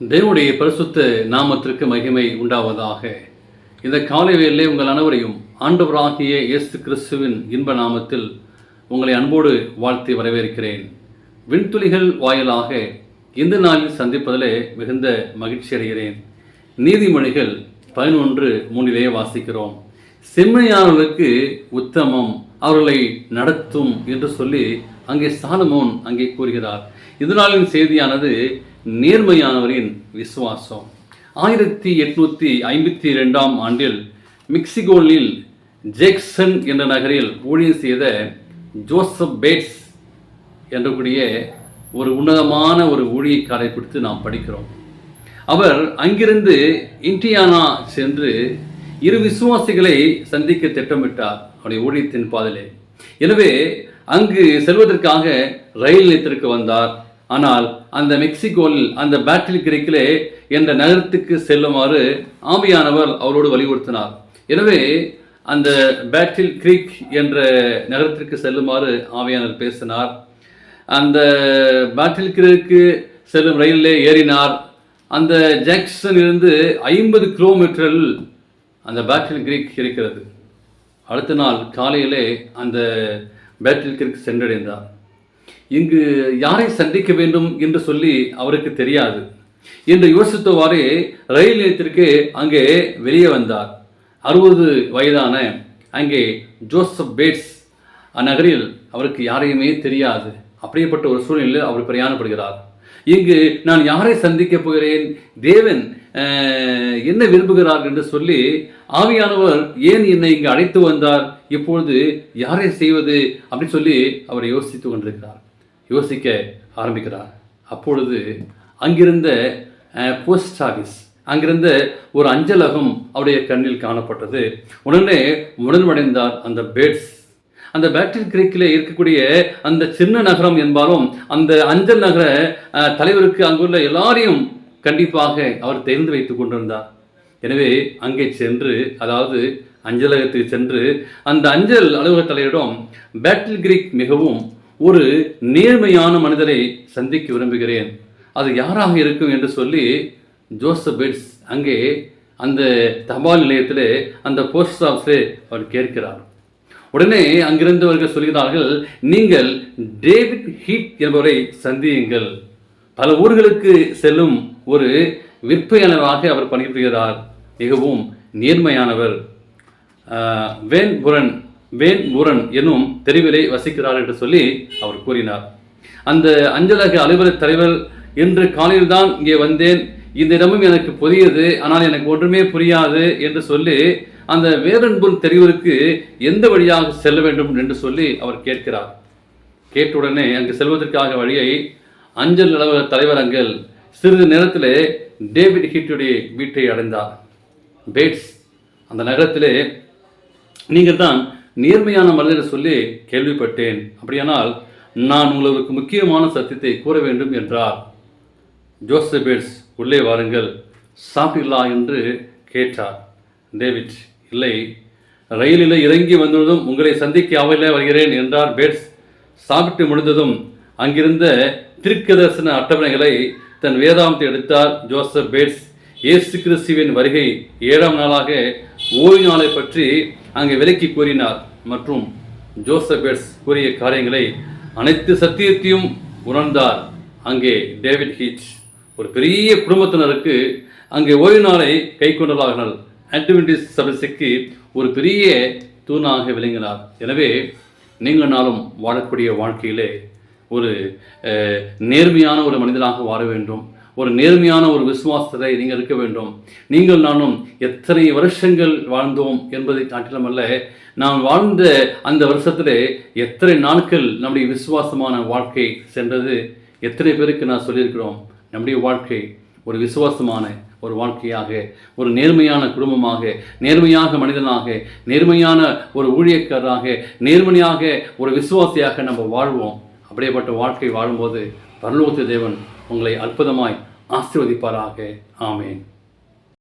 தேவனுடைய பரிசுத்த நாமத்திற்கு மகிமை உண்டாவதாக. இந்த காலை வேளையிலே உங்கள் அனைவரையும் ஆண்டவராகிய இயேசு கிறிஸ்துவின் இன்ப நாமத்தில் உங்களை அன்போடு வாழ்த்தி வரவேற்கிறேன். விண்துளிகள் வாயிலாக இந்த நாளில் சந்திப்பதிலே மிகுந்த மகிழ்ச்சி அடைகிறேன். நீதிமொழிகள் 11:3 வாசிக்கிறோம். செம்மையானவர்களுக்கு உத்தமம் அவர்களை நடத்தும் என்று சொல்லி அங்கே சாலமோன் அங்கே கூறுகிறார். இதனாலின் செய்தியானது நேர்மையானவரின் விசுவாசம். 1852 ஆண்டில் மெக்சிகோவில் ஜேக்சன் என்ற நகரில் ஊழியம் செய்த ஜோசப் பேட்ஸ் என்றக்கூடிய ஒரு உன்னதமான ஒரு ஊழியக்காரை குறித்து நாம் படிக்கிறோம். அவர் அங்கிருந்து இண்டியானா சென்று இரு விசுவாசிகளை சந்திக்க திட்டமிட்டார் அவருடைய ஊழியத்தின் பாதையிலே. எனவே அங்கு செல்வதற்காக ரயில் நிலையத்திற்கு வந்தார். ஆனால் அந்த மெக்சிகோவில் அந்த பேட்டில் கிரீக்கிலே என்ற நகரத்துக்கு செல்லுமாறு ஆவியானவர் அவரோடு வலியுறுத்தினார். எனவே அந்த பேட்டில் கிரீக் என்ற நகரத்திற்கு செல்லுமாறு ஆவியானவர் பேசினார். அந்த பேட்டில் கிரீக்கு செல்லும் ரயிலே ஏறினார். அந்த ஜாக்சனிலிருந்து 50 கிலோமீட்டரில் அந்த பேட்டில் கிரீக் இருக்கிறது. அடுத்த நாள் காலையிலே அந்த பேட்டில் கிரீக் சென்றடைந்தார். இங்கு யாரை சந்திக்க வேண்டும் என்று சொல்லி அவருக்கு தெரியாது என்று யோசித்தவாறே ரயில் நிலையத்திற்கு அங்கே வெளியே வந்தார். 60 வயதான அங்கே ஜோசப் பேட்ஸ் அந்நகரில் அவருக்கு யாரையுமே தெரியாது. அப்படிப்பட்ட ஒரு சூழ்நிலையில் அவர் பிரயாணப்படுகிறார். இங்கு நான் யாரை சந்திக்க போகிறேன், தேவன் என்ன விரும்புகிறார் என்று சொல்லி ஆவியானவர் ஏன் என்னை இங்கு அழைத்து வந்தார், இப்பொழுது யாரை செய்வது அப்படின்னு சொல்லி அவர் யோசித்து கொண்டிருக்கிறார். யோசிக்க ஆரம்பிக்கிறார். அப்பொழுது அங்கிருந்த போஸ்ட் ஆஃபீஸ், அங்கிருந்த ஒரு அஞ்சலகம் அவருடைய கண்ணில் காணப்பட்டது. உடனே உடனடைந்தார் அந்த பேட்ஸ். அந்த பேட்டில் கிரீக்கிலே இருக்கக்கூடிய அந்த சின்ன நகரம் என்பாலும் அந்த அஞ்சல் நகர தலைவருக்கு அங்குள்ள எல்லாரையும் கண்டிப்பாக அவர் தெரிந்து வைத்துக் கொண்டிருந்தார். எனவே அங்கே சென்று, அதாவது அஞ்சலகத்துக்கு சென்று அந்த அஞ்சல் அலுவலக தலைவரிடம் பேட்டில் கிரீக் மிகவும் ஒரு நேர்மையான மனிதரை சந்திக்க விரும்புகிறேன், அது யாராக இருக்கும் என்று சொல்லி ஜோசப் பேட்ஸ் அங்கே அந்த தபால் நிலையத்திலே அந்த போஸ்ட் ஆஃபீஸிலே அவர் கேட்கிறார். உடனே அங்கிருந்தவர்கள் சொல்கிறார்கள், நீங்கள் டேவிட் ஹீட் என்பவரை சந்தியுங்கள். பல ஊர்களுக்கு செல்லும் ஒரு விற்பனையாளராக அவர் பணிபுரிகிறார். மிகவும் நேர்மையானவர். வேன் புரன் என்னும் தெருவிலே வசிக்கிறார் என்று சொல்லி அவர் கூறினார். அந்த அஞ்சலக அலுவலக தலைவர், இன்று காலையில் தான் இங்கே வந்தேன், இந்த இடமும் எனக்கு புதியது, ஆனால் எனக்கு ஒன்றுமே புரியாது என்று சொல்லி அந்த வேரன்புன் தெருவிற்கு எந்த வழியாக செல்ல வேண்டும் என்று சொல்லி அவர் கேட்கிறார். கேட்டுடனே அங்கு செல்வதற்காக வழியை அஞ்சல் அலுவலக தலைவர் அங்கள் சிறிது நேரத்திலே டேவிட் ஹீட்டுடைய வீட்டை அடைந்தார். பேட்ஸ், அந்த நகரத்திலே நீங்கள் தான் நேர்மையான மனிதர் சொல்லி கேள்விப்பட்டேன், அப்படியானால் நான் உங்களுக்கு முக்கியமான சத்தியத்தை கூற வேண்டும் என்றார். ஜோசப் பேட்ஸ், உள்ளே வாருங்கள், சாப்பிடலா என்று கேட்டார். டேவிட், இல்லை, ரயிலில் இறங்கி வந்ததும் உங்களை சந்திக்க ஆவலில் வருகிறேன் என்றார் பேட்ஸ். சாப்பிட்டு முடிந்ததும் அங்கிருந்த தீர்க்கதரிசன அட்டவணைகளை தன் வேதாந்தத்தை எடுத்தார் ஜோசப் பேட்ஸ். இயேசு கிறிஸ்துவின் வருகை 7ஆம் நாளாக ஓய்வு நாளை பற்றி அங்கே விலக்கி கூறினார். மற்றும் ஜோசப் பேட்ஸ் கூறிய காரியங்களை அனைத்து சத்தியத்தையும் உணர்ந்தார். அங்கே டேவிட் ஹீட் ஒரு பெரிய குடும்பத்தினருக்கு அங்கே ஓய்வு நாளை கை கொண்டவர்கள் அட்வென்டிஸ்ட் சபைக்கு ஒரு பெரிய தூணாக விளங்கினார். எனவே நீங்கள் நாளும் வாழக்கூடிய வாழ்க்கையிலே ஒரு நேர்மையான ஒரு மனிதனாக வாழ வேண்டும். ஒரு நேர்மையான ஒரு விசுவாசத்தை நீங்கள் இருக்க வேண்டும். நீங்கள் நானும் எத்தனை வருஷங்கள் வாழ்ந்தோம் என்பதை காட்டிலுமல்ல, நாம் வாழ்ந்த அந்த வருஷத்திலே எத்தனை நாட்கள் நம்முடைய விசுவாசமான வாழ்க்கை சென்றது, எத்தனை பேருக்கு நான் சொல்லியிருக்கிறோம். நம்முடைய வாழ்க்கை ஒரு விசுவாசமான ஒரு வாழ்க்கையாக, ஒரு நேர்மையான குடும்பமாக, நேர்மையாக மனிதனாக, நேர்மையான ஒரு ஊழியக்காரராக, நேர்மையாக ஒரு விசுவாசியாக நம்ம வாழ்வோம். அப்படியேப்பட்ட வாழ்க்கை வாழும்போது பரலோக தேவன் உங்களை அற்புதமாய் ஆசீர்வதிப்பாராக. ஆமேன்.